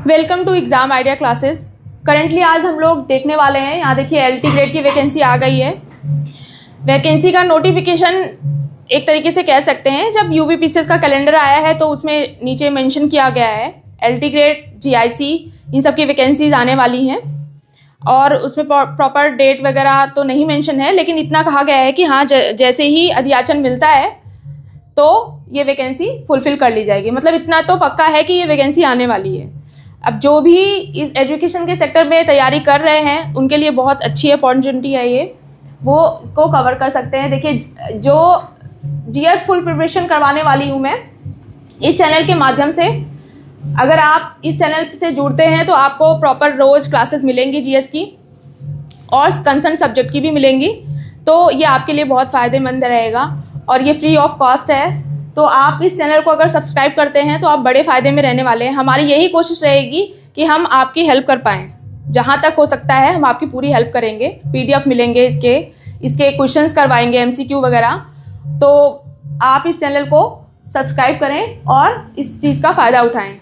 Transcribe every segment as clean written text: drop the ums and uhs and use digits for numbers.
Welcome to exam idea classes. Currently आज हम लोग देखने वाले हैं, यहाँ देखिए एलटी ग्रेड की वैकेंसी आ गई है। वैकेंसी का नोटिफिकेशन एक तरीके से कह सकते हैं, जब यूपीपीसीएस का कैलेंडर आया है तो उसमें नीचे मेंशन किया गया है एलटी ग्रेड, जीआईसी, इन सब की वैकेंसीज आने वाली हैं और उसमें प्रॉपर डेट वगैरह तो नहीं मेंशन है, लेकिन इतना कहा गया है कि हाँ जैसे ही अधियाचन मिलता है तो ये वैकेंसी फुलफिल कर ली जाएगी। मतलब इतना तो पक्का है कि ये वैकेंसी आने वाली है। अब जो भी इस एजुकेशन के सेक्टर में तैयारी कर रहे हैं उनके लिए बहुत अच्छी अपॉर्चुनिटी है ये, वो इसको कवर कर सकते हैं। देखिए, जो जीएस फुल प्रिपरेशन करवाने वाली हूँ मैं इस चैनल के माध्यम से। अगर आप इस चैनल से जुड़ते हैं तो आपको प्रॉपर रोज़ क्लासेस मिलेंगी जीएस की और कंसर्न सब्जेक्ट की भी मिलेंगी, तो ये आपके लिए बहुत फ़ायदेमंद रहेगा और ये फ्री ऑफ कॉस्ट है। तो आप इस चैनल को अगर सब्सक्राइब करते हैं तो आप बड़े फ़ायदे में रहने वाले हैं। हमारी यही कोशिश रहेगी कि हम आपकी हेल्प कर पाएँ, जहाँ तक हो सकता है हम आपकी पूरी हेल्प करेंगे। पीडीएफ मिलेंगे, इसके क्वेश्चंस करवाएंगे, एमसीक्यू वगैरह। तो आप इस चैनल को सब्सक्राइब करें और इस चीज़ का फ़ायदा उठाएँ।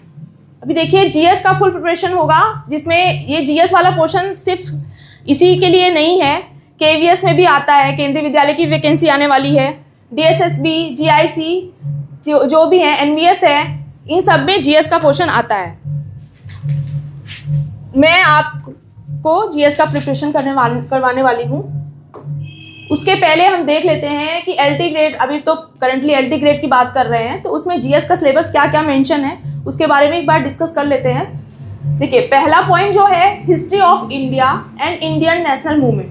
अभी देखिए, जीएस का फुल प्रिपरेशन होगा, जिसमें ये जीएस वाला पोर्शन सिर्फ इसी के लिए नहीं है, केवीएस में भी आता है। केंद्रीय विद्यालय की वैकेंसी आने वाली है, डीएसएसबी, जीआईसी जो भी है, एनवीएस है, इन सब में जीएस का पोर्शन आता है। मैं आपको जीएस का प्रिपरेशन करवाने वाली हूँ। उसके पहले हम देख लेते हैं कि एलटी ग्रेड, अभी तो करंटली एलटी ग्रेड की बात कर रहे हैं, तो उसमें जीएस का सिलेबस क्या क्या मेंशन है उसके बारे में एक बार डिस्कस कर लेते हैं। देखिए, पहला पॉइंट जो है history of India and Indian national movement,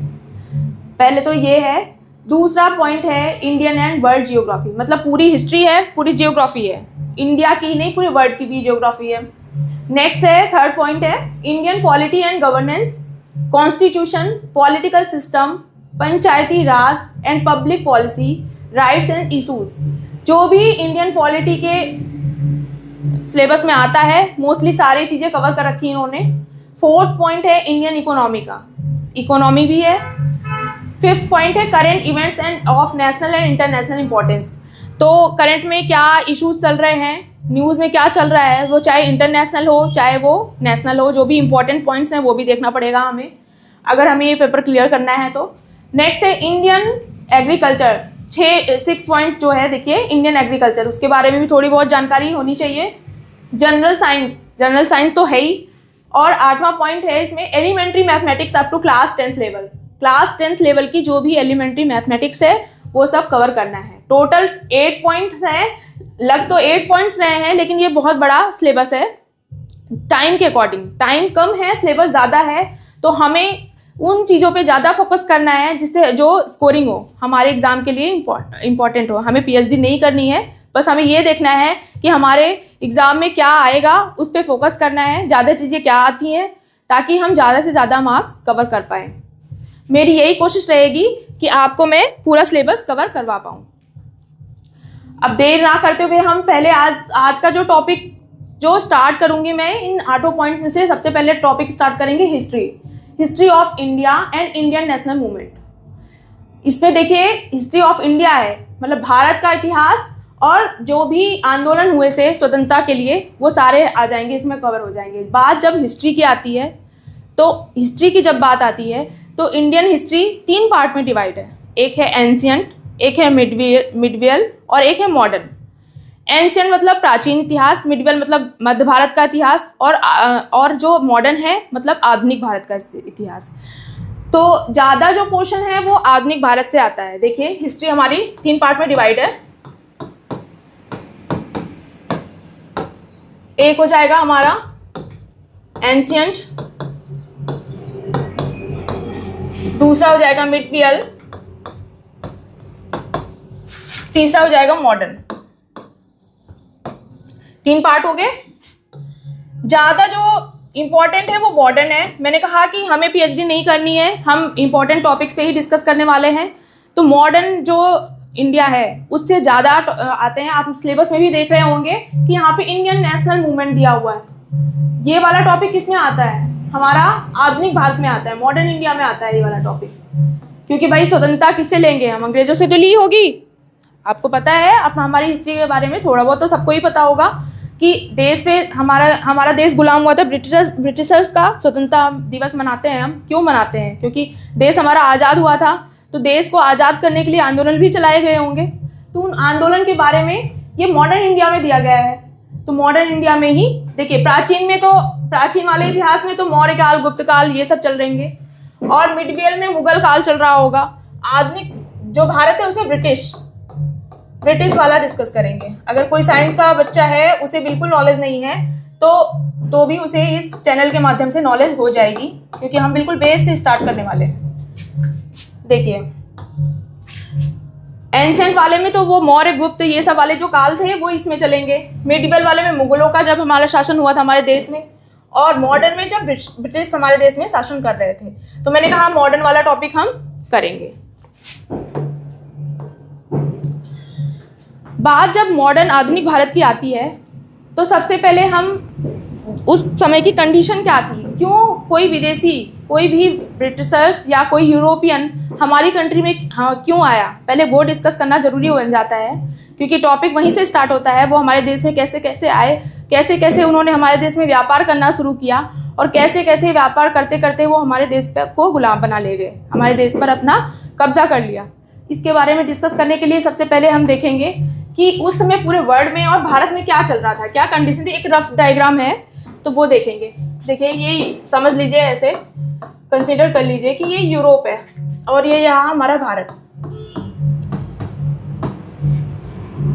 पहले तो ये है। दूसरा पॉइंट है इंडियन एंड वर्ल्ड जियोग्राफी, मतलब पूरी हिस्ट्री है, पूरी जियोग्राफी है, इंडिया की नहीं पूरे वर्ल्ड की भी जियोग्राफी है। नेक्स्ट है, थर्ड पॉइंट है Indian polity and governance, constitution, political system, Panchayati Raj and public policy, rights and issues. जो भी इंडियन पॉलिटी के सिलेबस में आता है मोस्टली सारी चीज़ें कवर कर रखी इन्होंने। फोर्थ पॉइंट है इंडियन इकोनॉमी का, इकोनॉमी भी है। फिफ्थ पॉइंट है current events end of national and international importance, तो करंट में क्या इश्यूज चल रहे हैं, न्यूज़ में क्या चल रहा है, वो चाहे इंटरनेशनल हो चाहे वो नेशनल हो, जो भी इंपॉर्टेंट पॉइंट्स हैं वो भी देखना पड़ेगा हमें, अगर हमें ये पेपर क्लियर करना है तो। नेक्स्ट है इंडियन एग्रीकल्चर, 6 पॉइंट जो है देखिए इंडियन एग्रीकल्चर, उसके बारे में भी थोड़ी बहुत जानकारी होनी चाहिए। जनरल साइंस तो है ही। और 8वां पॉइंट है इसमें elementary mathematics up to class 10th level की जो भी एलिमेंट्री मैथमेटिक्स है वो सब कवर करना है। टोटल 8 पॉइंट्स हैं, लग तो 8 पॉइंट्स रहे हैं, लेकिन ये बहुत बड़ा सिलेबस है। टाइम के अकॉर्डिंग, टाइम कम है, सिलेबस ज़्यादा है, तो हमें उन चीज़ों पे ज़्यादा फोकस करना है जिससे जो स्कोरिंग हो हमारे एग्ज़ाम के लिए इम्पॉर्टेंट हो। हमें पीएचडी नहीं करनी है, बस हमें ये देखना है कि हमारे एग्ज़ाम में क्या आएगा, उस पर फोकस करना है, ज़्यादा चीज़ें क्या आती हैं, ताकि हम ज़्यादा से ज़्यादा मार्क्स कवर कर पाएँ। मेरी यही कोशिश रहेगी कि आपको मैं पूरा सिलेबस कवर करवा पाऊँ। अब देर ना करते हुए हम पहले आज का जो टॉपिक जो स्टार्ट करूँगी मैं, इन 8 पॉइंट्स में से सबसे पहले टॉपिक स्टार्ट करेंगे history of India and Indian national movement. इसमें देखिए हिस्ट्री ऑफ इंडिया है, मतलब भारत का इतिहास और जो भी आंदोलन हुए थे स्वतंत्रता के लिए वो सारे आ जाएंगे, इसमें कवर हो जाएंगे। बात जब हिस्ट्री की आती है तो हिस्ट्री की जब बात आती है तो इंडियन हिस्ट्री 3 पार्ट में डिवाइड है, एक है एंशियंट, एक है मिडवियल और एक है मॉडर्न। एंशियंट मतलब प्राचीन इतिहास, मिडवियल मतलब मध्य भारत का इतिहास, और जो मॉडर्न है मतलब आधुनिक भारत का इतिहास। तो ज़्यादा जो पोर्शन है वो आधुनिक भारत से आता है। देखिए, हिस्ट्री हमारी 3 पार्ट में डिवाइड है। एक हो जाएगा हमारा एंशियंट, दूसरा हो जाएगा मिडवियल, तीसरा हो जाएगा मॉडर्न। 3 पार्ट हो गए। ज्यादा जो इंपॉर्टेंट है वो मॉडर्न है। मैंने कहा कि हमें पीएचडी नहीं करनी है, हम इंपॉर्टेंट टॉपिक्स पे ही डिस्कस करने वाले हैं, तो मॉडर्न जो इंडिया है उससे ज़्यादा आते हैं। आप सिलेबस में भी देख रहे होंगे कि यहाँ पे इंडियन नेशनल मूवमेंट दिया हुआ है। ये वाला टॉपिक किसमें आता है, हमारा आधुनिक भारत में आता है, मॉडर्न इंडिया में आता है ये वाला टॉपिक। क्योंकि भाई स्वतंत्रता किससे लेंगे, हम अंग्रेजों से तो ली होगी। आपको पता है, अब हमारी हिस्ट्री के बारे में थोड़ा बहुत तो सबको ही पता होगा कि देश पे हमारा देश गुलाम हुआ था ब्रिटिशर्स का। स्वतंत्रता दिवस मनाते हैं हम, क्यों मनाते हैं? क्योंकि देश हमारा आज़ाद हुआ था, तो देश को आज़ाद करने के लिए आंदोलन भी चलाए गए होंगे। तो उन आंदोलन के बारे में ये मॉडर्न इंडिया में दिया गया है। तो मॉडर्न इंडिया में ही देखिए, प्राचीन वाले इतिहास में तो मौर्य काल, गुप्त काल ये सब चल रहेंगे, और मिडवेल में मुगल काल चल रहा होगा। आधुनिक जो भारत है उसमें ब्रिटिश वाला डिस्कस करेंगे। अगर कोई साइंस का बच्चा है, उसे बिल्कुल नॉलेज नहीं है, तो भी उसे इस चैनल के माध्यम से नॉलेज हो जाएगी, क्योंकि हम बिल्कुल बेस से स्टार्ट करने वाले हैं। देखिए, एंशिएंट वाले में तो वो मौर्य, गुप्त ये सब वाले जो काल थे वो इसमें चलेंगे। मिडिवल वाले में मुगलों का जब हमारा शासन हुआ था हमारे देश में, और मॉडर्न में जब ब्रिटिश हमारे देश में शासन कर रहे थे। तो मैंने कहा मॉडर्न वाला टॉपिक हम करेंगे। बात जब मॉडर्न आधुनिक भारत की आती है, तो सबसे पहले हम उस समय की कंडीशन क्या थी, क्यों कोई विदेशी, कोई भी ब्रिटिशर्स या कोई यूरोपियन हमारी कंट्री में क्यों आया, पहले वो डिस्कस करना जरूरी बन जाता है, क्योंकि टॉपिक वहीं से स्टार्ट होता है। वो हमारे देश में कैसे कैसे आए, कैसे कैसे उन्होंने हमारे देश में व्यापार करना शुरू किया, और कैसे कैसे व्यापार करते करते वो हमारे देश को गुलाम बना ले गए, हमारे देश पर अपना कब्जा कर लिया। इसके बारे में डिस्कस करने के लिए सबसे पहले हम देखेंगे कि उस समय पूरे वर्ल्ड में और भारत में क्या चल रहा था, क्या कंडीशन थी। एक रफ डायग्राम है, तो वो देखेंगे। देखिए, ये समझ लीजिए, ऐसे कंसीडर कर लीजिए कि ये यूरोप है और ये यहाँ हमारा भारत।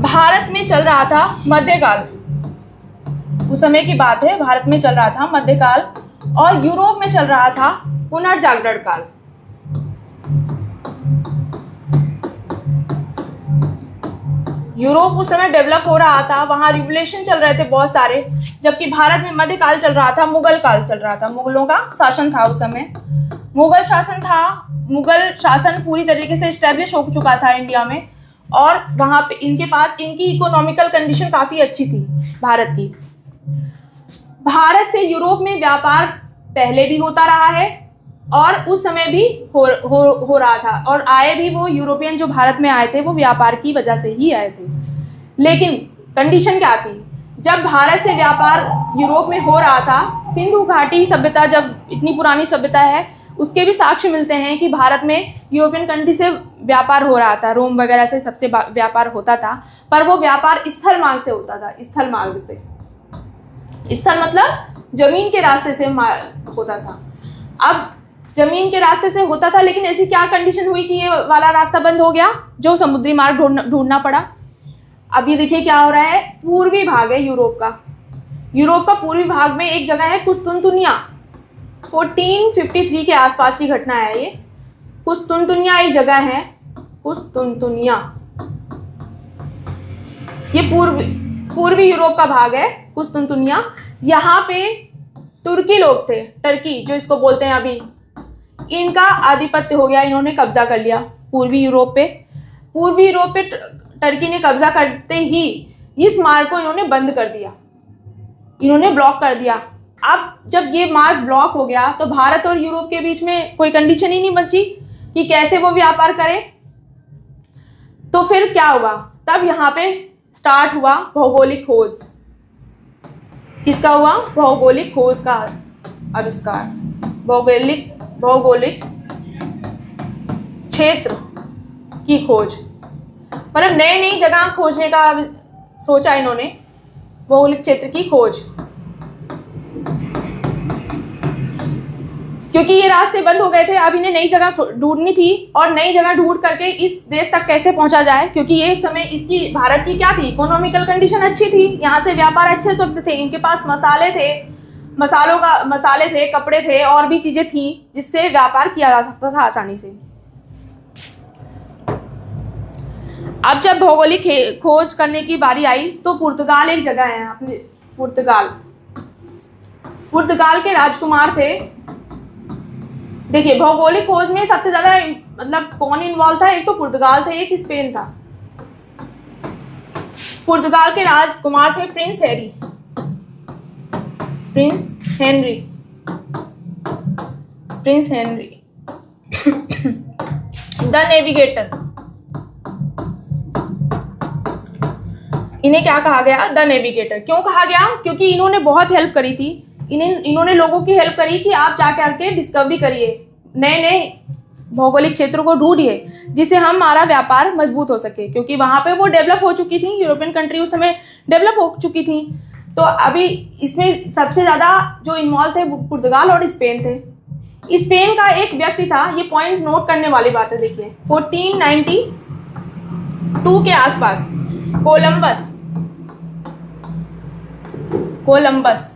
भारत में चल रहा था मध्यकाल, उस समय की बात है। भारत में चल रहा था मध्यकाल, और यूरोप में चल रहा था पुनर्जागरण काल। यूरोप उस समय डेवलप हो रहा था, वहां रिवोल्यूशन चल रहे थे बहुत सारे, जबकि भारत में मध्यकाल चल रहा था, मुगल काल चल रहा था। मुगलों का शासन था उस समय, मुगल शासन था। मुगल शासन पूरी तरीके से स्टैब्लिश हो चुका था इंडिया में, और वहां पे इनकी इकोनॉमिकल कंडीशन काफी अच्छी थी भारत की। भारत से यूरोप में व्यापार पहले भी होता रहा है, और उस समय भी हो रहा था, और आए भी वो यूरोपियन जो भारत में आए थे वो व्यापार की वजह से ही आए थे। लेकिन कंडीशन क्या थी, जब भारत से व्यापार यूरोप में हो रहा था, सिंधु घाटी सभ्यता, जब इतनी पुरानी सभ्यता है, उसके भी साक्ष्य मिलते हैं कि भारत में यूरोपियन कंट्री से व्यापार हो रहा था, रोम वगैरह से सबसे व्यापार होता था, पर वो व्यापार स्थल मार्ग से होता था। स्थल मार्ग से, स्थल मतलब जमीन के रास्ते से होता था। अब जमीन के रास्ते से होता था, लेकिन ऐसी क्या कंडीशन हुई कि ये वाला रास्ता बंद हो गया, जो समुद्री मार्ग ढूंढना पड़ा। अब ये देखिए क्या हो रहा है, पूर्वी भाग है यूरोप का पूर्वी भाग में एक जगह है कुस्तुनतुनिया। 1453 के आसपास की घटना है ये। कुस्तुनतुनिया एक जगह है, कुस्तुनतुनिया, ये पूर्वी यूरोप का भाग है कुस्तुनतुनिया। यहाँ पे तुर्की लोग थे, टर्की जो इसको बोलते हैं अभी, इनका आधिपत्य हो गया, इन्होंने कब्जा कर लिया पूर्वी यूरोप पे। टर्की ने कब्जा करते ही इस मार्ग को इन्होंने बंद कर दिया, इन्होंने ब्लॉक कर दिया। अब जब ये मार्ग ब्लॉक हो गया, तो भारत और यूरोप के बीच में कोई कंडीशन ही नहीं बची कि कैसे वो व्यापार करें। तो फिर क्या हुआ, तब यहाँ पे स्टार्ट हुआ भौगोलिक खोज। किसका हुआ? भौगोलिक खोज का आविष्कार। भौगोलिक क्षेत्र की खोज, मतलब नई नई जगह खोजने का सोचा इन्होंने, भौगोलिक क्षेत्र की खोज। क्योंकि ये रास्ते बंद हो गए थे, अब इन्हें नई जगह ढूंढनी थी, और नई जगह ढूंढ करके इस देश तक कैसे पहुंचा जाए, क्योंकि ये समय इसकी भारत की क्या थी, इकोनॉमिकल कंडीशन अच्छी थी, यहाँ से व्यापार अच्छे से होते थे, इनके पास मसाले थे, कपड़े थे, और भी चीजें थी जिससे व्यापार किया जा सकता था आसानी से। अब जब भौगोलिक खोज करने की बारी आई, तो पुर्तगाल एक जगह है अपने, पुर्तगाल के राजकुमार थे। देखिए, भौगोलिक खोज में सबसे ज्यादा मतलब कौन इन्वॉल्व था, एक तो पुर्तगाल थे, एक स्पेन था। पुर्तगाल के राजकुमार थे प्रिंस हेनरी द नेविगेटर। इन्हें क्या कहा गया? The navigator. क्यों कहा गया? क्योंकि इन्होंने बहुत हेल्प करी थी, इन्होंने लोगों की हेल्प करी कि आप जा करके डिस्कवरी करिए, नए नए भौगोलिक क्षेत्रों को ढूंढिए, जिससे हमारा व्यापार मजबूत हो सके, क्योंकि वहां पे वो डेवलप हो चुकी थी, यूरोपियन कंट्री उस समय डेवलप हो चुकी थी। तो अभी इसमें सबसे ज्यादा जो इन्वॉल्व थे पुर्तगाल और स्पेन थे। स्पेन का एक व्यक्ति था, ये पॉइंट नोट करने वाली बात है, देखिए 1492 के आसपास कोलंबस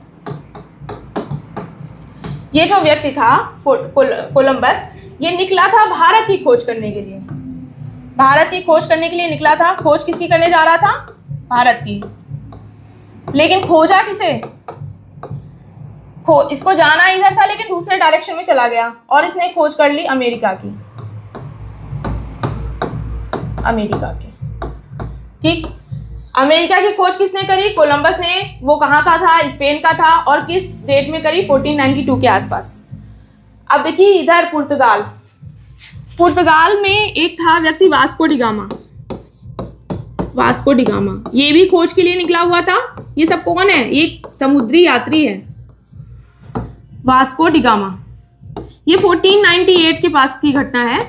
ये जो व्यक्ति था कोलंबस, ये निकला था भारत की खोज करने के लिए। भारत की खोज करने के लिए निकला था। खोज किसकी करने जा रहा था? भारत की। लेकिन खोजा किसे? इसको जाना इधर था, लेकिन दूसरे डायरेक्शन में चला गया और इसने खोज कर ली अमेरिका की। ठीक, अमेरिका की खोज किसने करी? कोलंबस ने। वो कहाँ का था? स्पेन का था। और किस डेट में करी? 1492 के आसपास। अब देखिए इधर पुर्तगाल में एक था व्यक्ति वास्को डिगामा। ये भी खोज के लिए निकला हुआ था। ये सब कौन है? एक समुद्री यात्री है, वास्को डिगामा। ये 1498 के पास की घटना है।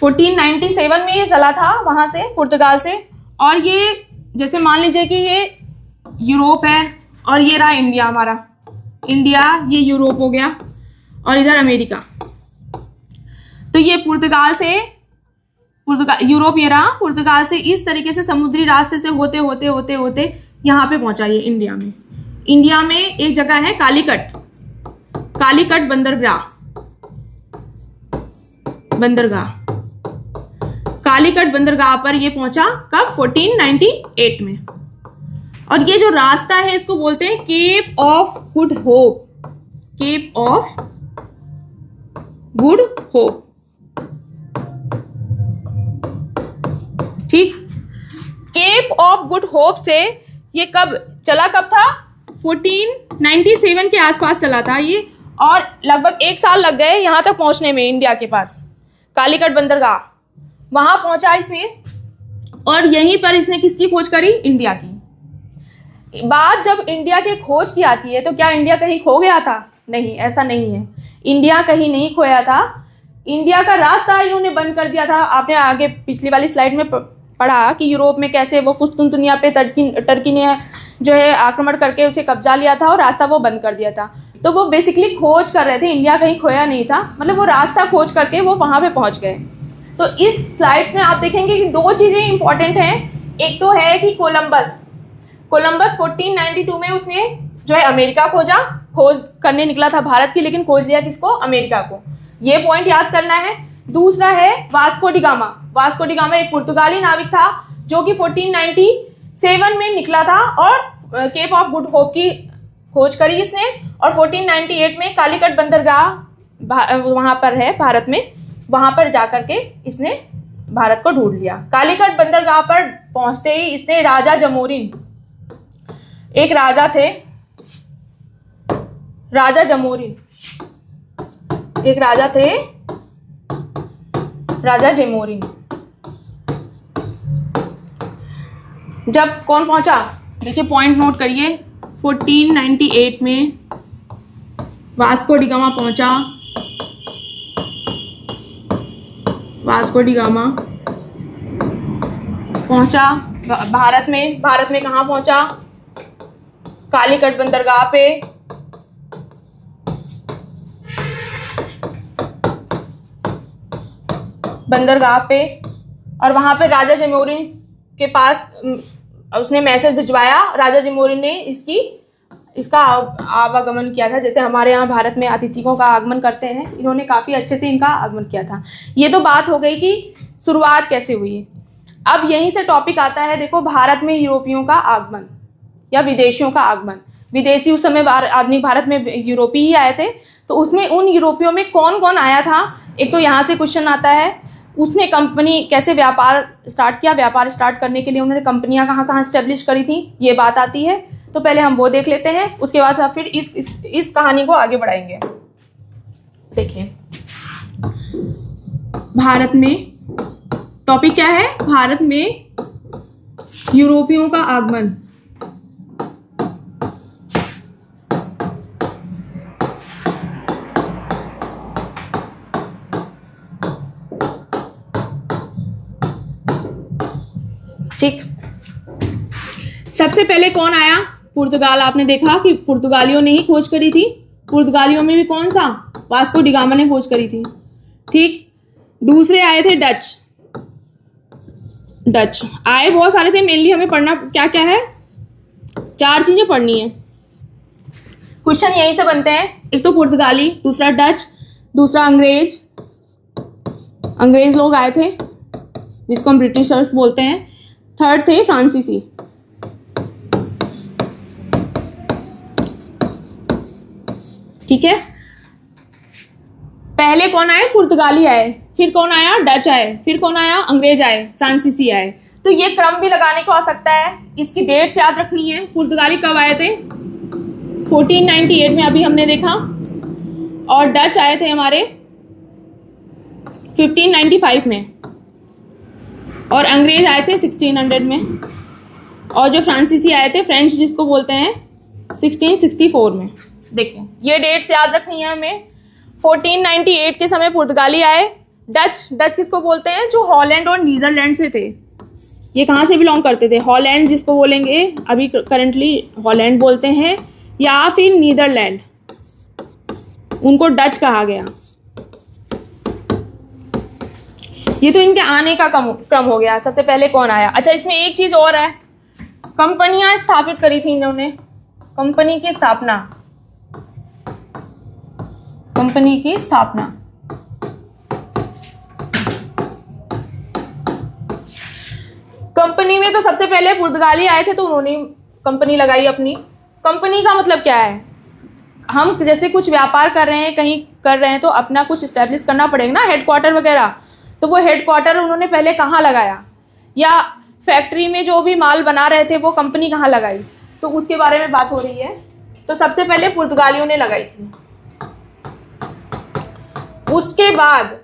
1497 में ये चला था वहां से, पुर्तगाल से। और ये जैसे मान लीजिए कि ये यूरोप है और ये रहा इंडिया, हमारा इंडिया, ये यूरोप हो गया और इधर अमेरिका। तो ये यूरोप ये रहा, पुर्तगाल से इस तरीके से समुद्री रास्ते से होते होते होते होते यहाँ पे पहुंचा ये इंडिया में। इंडिया में एक जगह है कालीकट बंदरगाह। कालीकट बंदरगाह पर ये पहुंचा कब? 1498 में। और ये जो रास्ता है इसको बोलते हैं केप ऑफ गुड होप। ठीक, केप ऑफ गुड होप से ये कब था? 1497 के आसपास चला था ये। और लगभग 1 साल लग गए यहां तक पहुंचने में, इंडिया के पास कालीकट बंदरगाह, वहां पहुंचा इसने। और यहीं पर इसने किसकी खोज करी? इंडिया की। बात जब इंडिया की खोज की आती है तो क्या इंडिया कहीं खो गया था? नहीं, ऐसा नहीं है। इंडिया कहीं नहीं खोया था। इंडिया का रास्ता इन्होंने बंद कर दिया था। आपने आगे पिछली वाली स्लाइड में पढ़ा कि यूरोप में कैसे वो कुस्तुनतुनिया पे टर्की ने जो है आक्रमण करके उसे कब्जा लिया था और रास्ता वो बंद कर दिया था। तो वो बेसिकली खोज कर रहे थे, इंडिया कहीं खोया नहीं था, मतलब वो रास्ता खोज करके वो वहां पे पहुंच गए। तो इस स्लाइड्स में आप देखेंगे कि 2 चीजें इंपॉर्टेंट हैं। एक तो है कि कोलंबस 1492 में उसने जो है अमेरिका खोज करने निकला था भारत की, लेकिन खोज लिया किसको? अमेरिका को। ये पॉइंट याद करना है। दूसरा है वास्को डिगामा एक पुर्तगाली नाविक था जो कि 1497 में निकला था और केप ऑफ गुड होप की खोज करी इसने। और 1498 में कालीकट बंदरगाह वहां पर है भारत में, वहां पर जाकर के इसने भारत को ढूंढ लिया। कालीकट बंदरगाह पर पहुंचते ही इसने राजा जमोरिन, एक राजा थे, राजा जमोरिन जब कौन पहुंचा? देखिए पॉइंट नोट करिए। 1498 में वास्को डिगामा पहुंचा। भारत में कहाँ पहुंचा? कालीकट बंदरगाह पे और वहां पे राजा जमोरिन के पास उसने मैसेज भिजवाया। राजा जमोरिन ने इसका आवागमन किया था, जैसे हमारे यहाँ भारत में अतिथियों का आगमन करते हैं, इन्होंने काफी अच्छे से इनका आगमन किया था। ये तो बात हो गई कि शुरुआत कैसे हुई। अब यहीं से टॉपिक आता है, देखो भारत में यूरोपियों का आगमन या विदेशियों का आगमन। विदेशी उस समय आदमी भारत में यूरोपीय ही आए थे, तो उसमें उन यूरोपियों में कौन कौन आया था? एक तो यहाँ से क्वेश्चन आता है, उसने कंपनी कैसे व्यापार स्टार्ट किया? व्यापार स्टार्ट करने के लिए उन्होंने कंपनियां कहाँ कहाँ स्टैब्लिश करी थी, ये बात आती है। तो पहले हम वो देख लेते हैं, उसके बाद फिर इस कहानी को आगे बढ़ाएंगे। देखिए भारत में टॉपिक क्या है? भारत में यूरोपियों का आगमन। ठीक, सबसे पहले कौन आया? पुर्तगाल। आपने देखा कि पुर्तगालियों ने ही खोज करी थी। पुर्तगालियों में भी कौन सा? वास्को डी गामा ने खोज करी थी। ठीक, दूसरे आए थे डच। डच आए बहुत सारे थे, मेनली हमें पढ़ना क्या क्या है, 4 चीजें पढ़नी है। क्वेश्चन यहीं से बनते हैं। एक तो पुर्तगाली, दूसरा डच, दूसरा अंग्रेज। अंग्रेज लोग आए थे जिसको हम ब्रिटिशर्स बोलते हैं। थर्ड थे फ्रांसीसी। ठीक है, पहले कौन आए? पुर्तगाली आए, फिर कौन आया? डच आए, फिर कौन आया? अंग्रेज आए, फ्रांसीसी आए। तो ये क्रम भी लगाने को आ सकता है। इसकी डेट्स याद रखनी है। पुर्तगाली कब आए थे? 1498 में, अभी हमने देखा। और डच आए थे हमारे 1595 में, और अंग्रेज आए थे 1600 में, और जो फ्रांसीसी आए थे, फ्रेंच जिसको बोलते हैं, 1664 में। देखिए, ये डेट्स याद रखनी है हमें। 1498 के समय पुर्तगाली आए। डच किसको बोलते हैं? जो हॉलैंड और नीदरलैंड से थे। ये कहाँ से बिलोंग करते थे? हॉलैंड जिसको बोलेंगे, अभी करंटली हॉलैंड बोलते हैं, या फिर नीदरलैंड, उनको डच कहा गया। ये तो इनके आने का क्रम हो गया। सबसे पहले कौन आया? अच्छा, इसमें एक चीज और है, कंपनियां स्थापित करी थी इन्होंने। कंपनी की स्थापना, कंपनी की स्थापना। कंपनी में तो सबसे पहले पुर्तगाली आए थे, तो उन्होंने कंपनी लगाई अपनी। कंपनी का मतलब क्या है? हम जैसे कुछ व्यापार कर रहे हैं, कहीं कर रहे हैं, तो अपना कुछ स्टैब्लिश करना पड़ेगा ना, हेडक्वार्टर वगैरह। तो वो हेडक्वार्टर उन्होंने पहले कहाँ लगाया, या फैक्ट्री में जो भी माल बना रहे थे वो कंपनी कहाँ लगाई, तो उसके बारे में बात हो रही है। तो सबसे पहले पुर्तगालियों ने लगाई थी। उसके बाद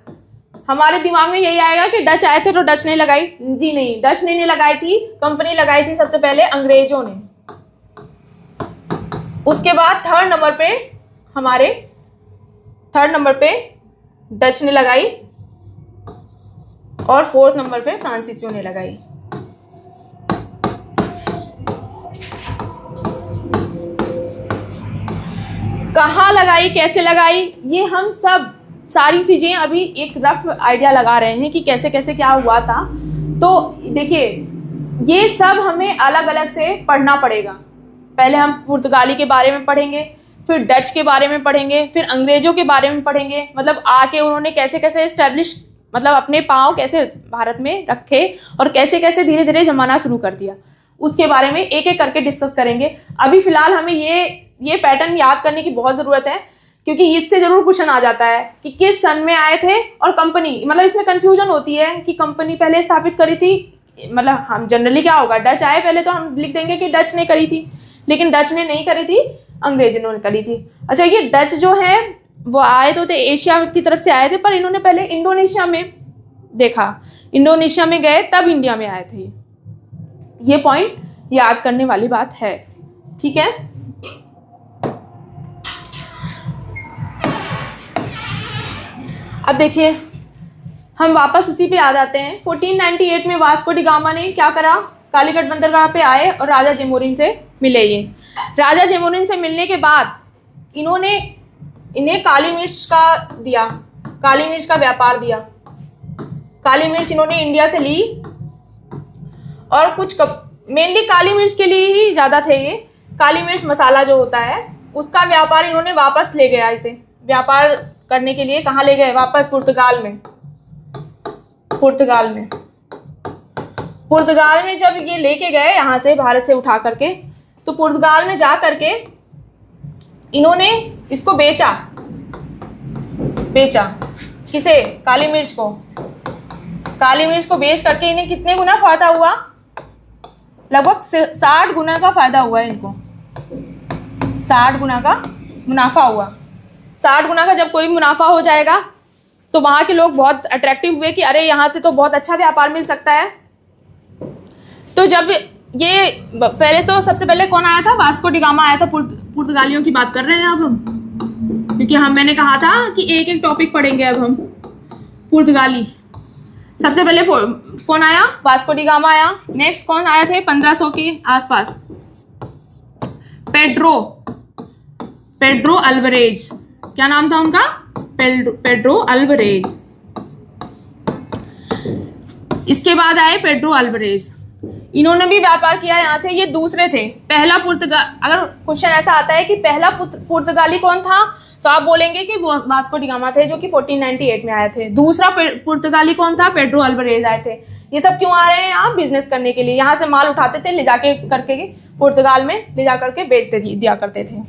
हमारे दिमाग में यही आएगा कि डच आए थे तो डच ने लगाई। जी नहीं, डच ने नहीं लगाई थी, कंपनी लगाई थी सबसे पहले अंग्रेजों ने। उसके बाद थर्ड नंबर पे डच ने लगाई, और फोर्थ नंबर पे फ्रांसीसियों ने लगाई। कहाँ लगाई, कैसे लगाई, ये हम सब सारी चीजें अभी एक रफ आइडिया लगा रहे हैं कि कैसे कैसे क्या हुआ था। तो देखिए, ये सब हमें अलग अलग से पढ़ना पड़ेगा। पहले हम पुर्तगाली के बारे में पढ़ेंगे, फिर डच के बारे में पढ़ेंगे, फिर अंग्रेजों के बारे में पढ़ेंगे, मतलब आके उन्होंने कैसे कैसे एस्टेब्लिश, मतलब अपने पांव कैसे भारत में रखे और कैसे कैसे धीरे धीरे जमाना शुरू कर दिया, उसके बारे में एक एक करके डिस्कस करेंगे। अभी फिलहाल हमें ये पैटर्न याद करने की बहुत ज़रूरत है, क्योंकि इससे जरूर क्वेश्चन आ जाता है कि किस सन में आए थे और कंपनी, मतलब इसमें कंफ्यूजन होती है कि कंपनी पहले स्थापित करी थी, मतलब हम जनरली क्या होगा, डच आए पहले तो हम लिख देंगे कि डच ने करी थी, लेकिन डच ने नहीं करी थी, अंग्रेजों ने करी थी। अच्छा, ये डच जो है वो आए तो थे एशिया की तरफ से आए थे, पर इन्होंने पहले इंडोनेशिया में देखा, इंडोनेशिया में गए तब इंडिया में आए थे। ये पॉइंट याद करने वाली बात है, ठीक है। अब देखिए, हम वापस उसी पे आ जाते हैं। 1498 में वास्को डी गामा ने क्या करा, कालीकट बंदरगाह पे आए और राजा जेमोरिन से मिले। ये राजा जेमोरिन से मिलने के बाद इन्हें काली मिर्च का व्यापार दिया। काली मिर्च इन्होंने इंडिया से ली, और कुछ मेनली काली मिर्च के लिए ही ज़्यादा थे ये। काली मिर्च मसाला जो होता है उसका व्यापार इन्होंने वापस ले गया, इसे व्यापार करने के लिए कहाँ ले गए, वापस पुर्तगाल में जब ये लेके गए यहाँ से, भारत से उठा करके, तो पुर्तगाल में जा करके इन्होंने इसको बेचा। किसे? काली मिर्च को बेच करके इन्हें कितने गुना फायदा हुआ? लगभग 60 गुना का फायदा हुआ इनको। 60 गुना का मुनाफा हुआ। 60 गुना का जब कोई मुनाफा हो जाएगा तो वहाँ के लोग बहुत अट्रैक्टिव हुए कि अरे यहाँ से तो बहुत अच्छा व्यापार मिल सकता है। तो जब ये पहले तो सबसे पहले कौन आया था, वास्को डी गामा आया था। पुर्तगालियों की बात कर रहे हैं अब हम, क्योंकि मैंने कहा था कि एक एक टॉपिक पढ़ेंगे अब हम। पुर्तगाली सबसे पहले कौन आया, वास्को डी गामा आया। नेक्स्ट कौन आए थे 1500 के आसपास, पेड्रो अल्वारेज। क्या नाम था उनका, पेड्रो अल्वारेज। इसके बाद आए पेड्रो अल्वारेज, इन्होंने भी व्यापार किया यहाँ से। ये दूसरे थे। पहला अगर क्वेश्चन ऐसा आता है कि पहला पुर्तगाली कौन था, तो आप बोलेंगे कि वो वास्को डी गामा थे, जो कि 1498 में आए थे। दूसरा पुर्तगाली कौन था, पेड्रो अल्वारेज आए थे। ये सब क्यों आ रहे हैं यहाँ, बिजनेस करने के लिए। यहाँ से माल उठाते थे, ले जाके करके पुर्तगाल में ले जा करके बेच दिया करते थे।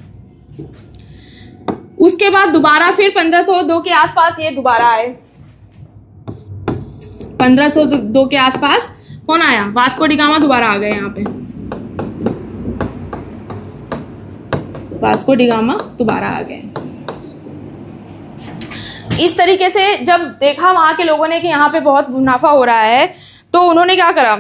उसके बाद दोबारा फिर 1502 के आसपास ये दोबारा आए। 1502 के आसपास कौन आया, वास्को डी गामा दोबारा आ गए यहाँ पे। वास्को डी गामा दोबारा आ गए। इस तरीके से जब देखा वहां के लोगों ने कि यहाँ पे बहुत मुनाफा हो रहा है, तो उन्होंने क्या करा,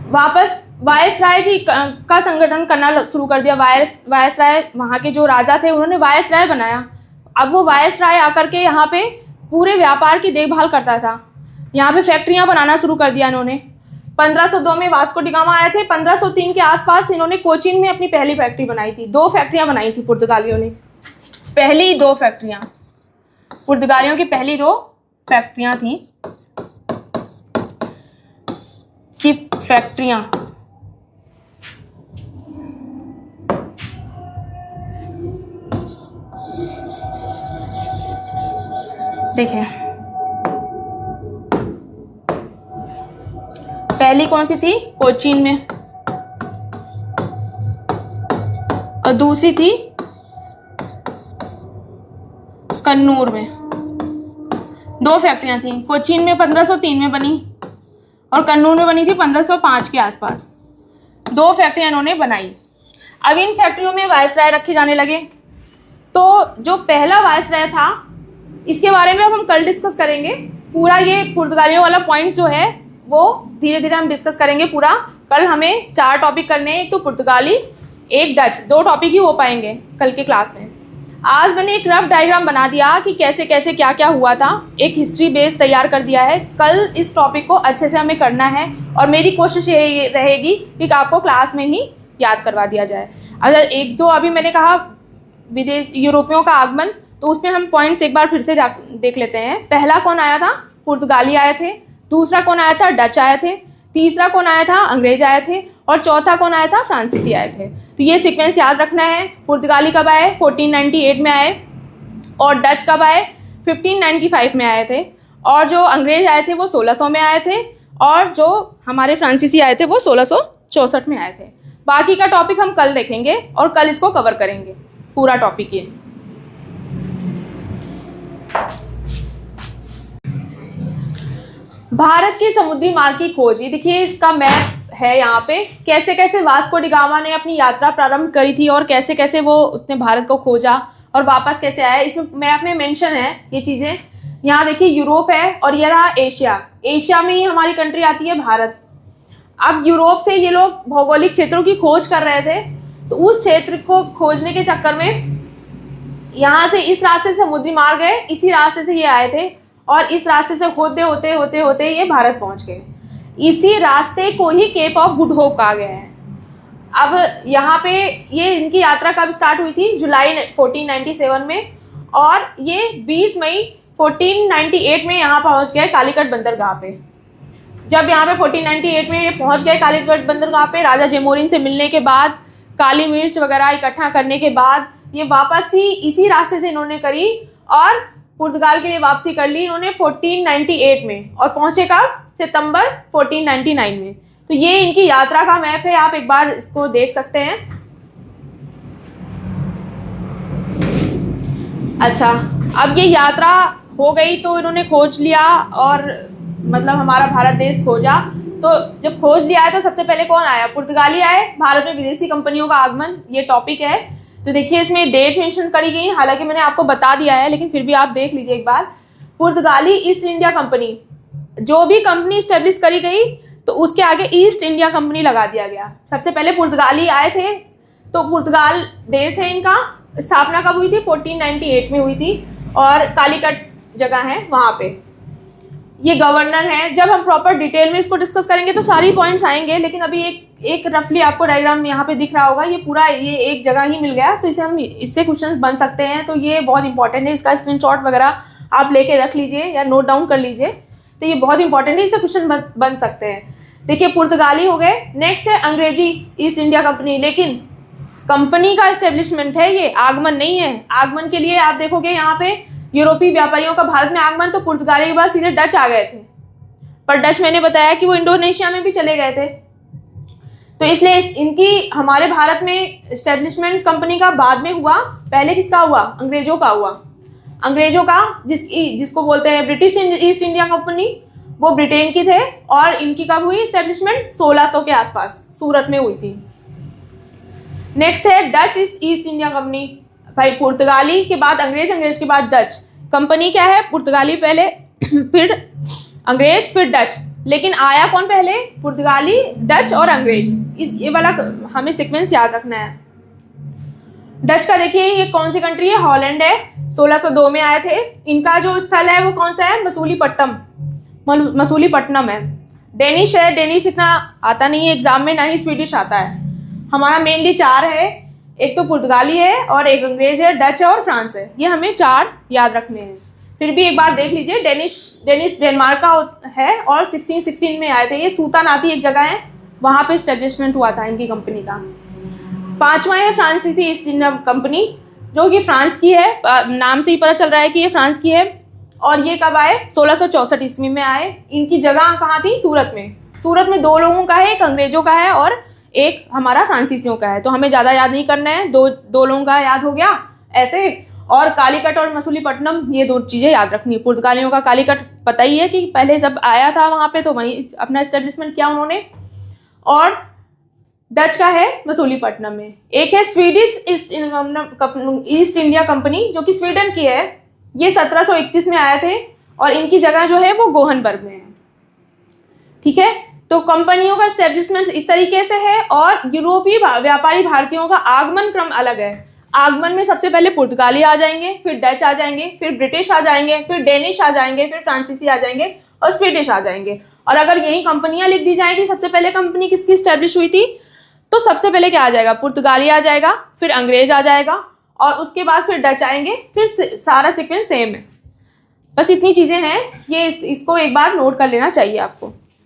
वापस वायसराय का संगठन करना शुरू कर दिया। वायसराय वहां के जो राजा थे, उन्होंने वायसराय बनाया। अब वो वायसराय आकर के यहाँ पे पूरे व्यापार की देखभाल करता था। यहाँ पे फैक्ट्रियां बनाना शुरू कर दिया इन्होंने। 1502 में वास्को डी गामा आए थे। 1503 के आसपास इन्होंने कोचीन में अपनी पहली फैक्ट्री बनाई थी। 2 फैक्ट्रियां बनाई थी पुर्तगालियों ने, पहली 2 फैक्ट्रियां, पुर्तगालियों की पहली 2 फैक्ट्रियां थी कि फैक्ट्रियां देखें, पहली कौन सी थी, कोचीन में, और दूसरी थी कन्नूर में। 2 फैक्ट्रियां थी। कोचीन में 1503 में बनी और कन्नूर में बनी थी 1505 के आसपास। 2 फैक्ट्रियां इन्होंने बनाई। अब इन फैक्ट्रियों में वायसराय रखे जाने लगे। तो जो पहला वायसराय था, इसके बारे में अब हम कल डिस्कस करेंगे। पूरा ये पुर्तगालियों वाला पॉइंट्स जो है वो धीरे धीरे हम डिस्कस करेंगे पूरा। कल हमें 4 टॉपिक करने हैं, एक तो पुर्तगाली, एक डच, 2 टॉपिक ही हो पाएंगे कल के क्लास में। आज मैंने एक रफ डायग्राम बना दिया कि कैसे कैसे क्या क्या हुआ था, एक हिस्ट्री बेस तैयार कर दिया है। कल इस टॉपिक को अच्छे से हमें करना है और मेरी कोशिश ये रहेगी कि आपको क्लास में ही याद करवा दिया जाए। अगर 1-2 अभी मैंने कहा विदेश यूरोपियों का आगमन, तो उसमें हम पॉइंट्स एक बार फिर से देख लेते हैं। पहला कौन आया था, पुर्तगाली आए थे। दूसरा कौन आया था, डच आए थे। तीसरा कौन आया था, अंग्रेज आए थे। और चौथा कौन आया था, फ्रांसीसी आए थे। तो ये सीक्वेंस याद रखना है। पुर्तगाली कब आए, 1498 में आए। और डच कब आए, 1595 में आए थे। और जो अंग्रेज आए थे वो 1600 में आए थे। और जो हमारे फ्रांसीसी आए थे वो 1664 में आए थे। बाकी का टॉपिक हम कल देखेंगे और कल इसको कवर करेंगे पूरा टॉपिक ये। भारत की समुद्री मार्ग की खोज, ये देखिए इसका मैप है यहाँ पे, कैसे कैसे वास्को डी गामा ने अपनी यात्रा प्रारंभ करी थी और कैसे कैसे वो उसने भारत को खोजा और वापस कैसे आया। इसमें मैप में मेंशन है ये चीजें। यहाँ देखिए यूरोप है और ये रहा एशिया। एशिया में ही हमारी कंट्री आती है भारत। अब यूरोप से ये लोग भौगोलिक क्षेत्रों की खोज कर रहे थे, तो उस क्षेत्र को खोजने के चक्कर में यहाँ से इस रास्ते से समुद्री मार्ग है, इसी रास्ते से ये आए थे और इस रास्ते से होते होते होते होते ये भारत पहुंच गए। इसी रास्ते को he kept of good hope कहा गया है। अब यहाँ पे ये इनकी यात्रा कब स्टार्ट हुई थी, जुलाई 1497 में, और ये 20 मई 1498 में यहाँ पहुंच गए कालीकट बंदरगाह पे। जब यहाँ पे 1498 में ये पहुंच गए कालीकट बंदरगाह पे, राजा जेमोरिन से मिलने के बाद, काली मिर्च वगैरह इकट्ठा करने के बाद, ये वापसी इसी रास्ते से इन्होंने करी और पुर्तगाल के लिए वापसी कर ली इन्होंने 1498 में। और पहुंचे कब, सितंबर 1499 में। तो ये इनकी यात्रा का मैप है, आप एक बार इसको देख सकते हैं। अच्छा, अब ये यात्रा हो गई तो इन्होंने खोज लिया और मतलब हमारा भारत देश खोजा। तो जब खोज लिया है तो सबसे पहले कौन आया, पुर्तगाली आए। भारत में विदेशी कंपनियों का आगमन, ये टॉपिक है। तो देखिए इसमें डेट मेंशन करी गई, हालांकि मैंने आपको बता दिया है लेकिन फिर भी आप देख लीजिए एक बार। पुर्तगाली ईस्ट इंडिया कंपनी, जो भी कंपनी स्टेब्लिश करी गई तो उसके आगे ईस्ट इंडिया कंपनी लगा दिया गया। सबसे पहले पुर्तगाली आए थे, तो पुर्तगाल देश है, इनका स्थापना कब हुई थी? 1498 में हुई थी, और कालीकट जगह है वहाँ पे। ये गवर्नर है। जब हम प्रॉपर डिटेल में इसको डिस्कस करेंगे तो सारी पॉइंट्स आएंगे, लेकिन अभी एक रफली आपको डायग्राम यहाँ पे दिख रहा होगा, ये पूरा ये एक जगह ही मिल गया, तो इसे हम इससे क्वेश्चन बन सकते हैं। तो ये बहुत इंपॉर्टेंट है, इसका स्क्रीनशॉट वगैरह आप लेके रख लीजिए या नोट डाउन कर लीजिए, तो ये बहुत इंपॉर्टेंट है, इससे क्वेश्चन बन सकते हैं। देखिए पुर्तगाली हो गए। नेक्स्ट है अंग्रेजी ईस्ट इंडिया कंपनी, लेकिन कंपनी का एस्टेब्लिशमेंट है, ये आगमन नहीं है। आगमन के लिए आप देखोगे यहाँ पे यूरोपीय व्यापारियों का भारत में आगमन, तो पुर्तगाली के बाद सीधे डच आ गए थे, पर डच मैंने बताया कि वो इंडोनेशिया में भी चले गए थे, तो इसलिए इनकी हमारे भारत में एस्टेब्लिशमेंट कंपनी का बाद में हुआ। पहले किसका हुआ? अंग्रेजों का हुआ। अंग्रेजों का जिसको बोलते हैं ब्रिटिश ईस्ट इंडिया कंपनी, वो ब्रिटेन की थे, और इनकी कब हुई एस्टेब्लिशमेंट? 1600 के आसपास सूरत में हुई थी। नेक्स्ट है डच ईस्ट इंडिया कंपनी। भाई पुर्तगाली के बाद अंग्रेज, अंग्रेज के बाद डच। कंपनी क्या है? पुर्तगाली पहले, फिर अंग्रेज, फिर डच। लेकिन आया कौन पहले? पुर्तगाली, डच और अंग्रेज। ये वाला हमें सीक्वेंस याद रखना है। डच का देखिए ये कौन सी कंट्री है? हॉलैंड है। 1602 में आए थे। इनका जो स्थल है वो कौन सा है? मसूलीपट्टनम है। डेनिश है। डेनिश इतना आता नहीं है एग्जाम में, ना ही स्वीडिश आता है। हमारा मेनली 4 है, एक तो पुर्तगाली है, और एक अंग्रेज है, डच है और फ्रांस है। ये हमें 4 याद रखने हैं। फिर भी एक बार देख लीजिए, डेनिश डेनमार्क का है, और 1616 में आए थे। ये सूतानाती एक जगह है, वहां पे एस्टेब्लिशमेंट हुआ था इनकी कंपनी का। 5वां है फ्रांसीसी ईस्ट इंडिया कंपनी, जो कि फ्रांस की है, नाम से ही पता चल रहा है कि ये फ्रांस की है। और ये कब आए? 1664 ईस्वी में आए। इनकी जगह कहाँ थी? सूरत में। सूरत में 2 लोगों का है, एक अंग्रेजों का है और एक हमारा फ्रांसीसियों का है, तो हमें ज़्यादा याद नहीं करना है, दो लोगों का याद हो गया ऐसे। और कालीकट और मसूलीपट्टनम, ये 2 चीज़ें याद रखनी है। पुर्तगालियों का कालीकट पता ही है कि पहले जब आया था वहाँ पे, तो वहीं अपना एस्टेब्लिशमेंट किया उन्होंने। और डच का है मसूलीपट्टनम में। एक है स्वीडिश ईस्ट इंडिया कंपनी, जो कि स्वीडन की है। ये 1731 में आए थे, और इनकी जगह जो है वो गोहनबर्ग में है। ठीक है, तो कंपनियों का एस्टेब्लिशमेंट इस तरीके से है, और यूरोपीय व्यापारी भारतीयों का आगमन क्रम अलग है। आगमन में सबसे पहले पुर्तगाली आ जाएंगे, फिर डच आ जाएंगे, फिर ब्रिटिश आ जाएंगे, फिर डेनिश आ जाएंगे, फिर फ्रांसीसी आ जाएंगे और स्वीडिश आ जाएंगे। और अगर यही कंपनियां लिख दी जाएंगी, सबसे पहले कंपनी किसकी एस्टेब्लिश हुई थी, तो सबसे पहले क्या आ जाएगा? पुर्तगाली आ जाएगा, फिर अंग्रेज आ जाएगा, और उसके बाद फिर डच आएंगे, फिर सारा सीक्वेंस सेम है। बस इतनी चीजें हैं, ये इसको एक बार नोट कर लेना चाहिए आपको।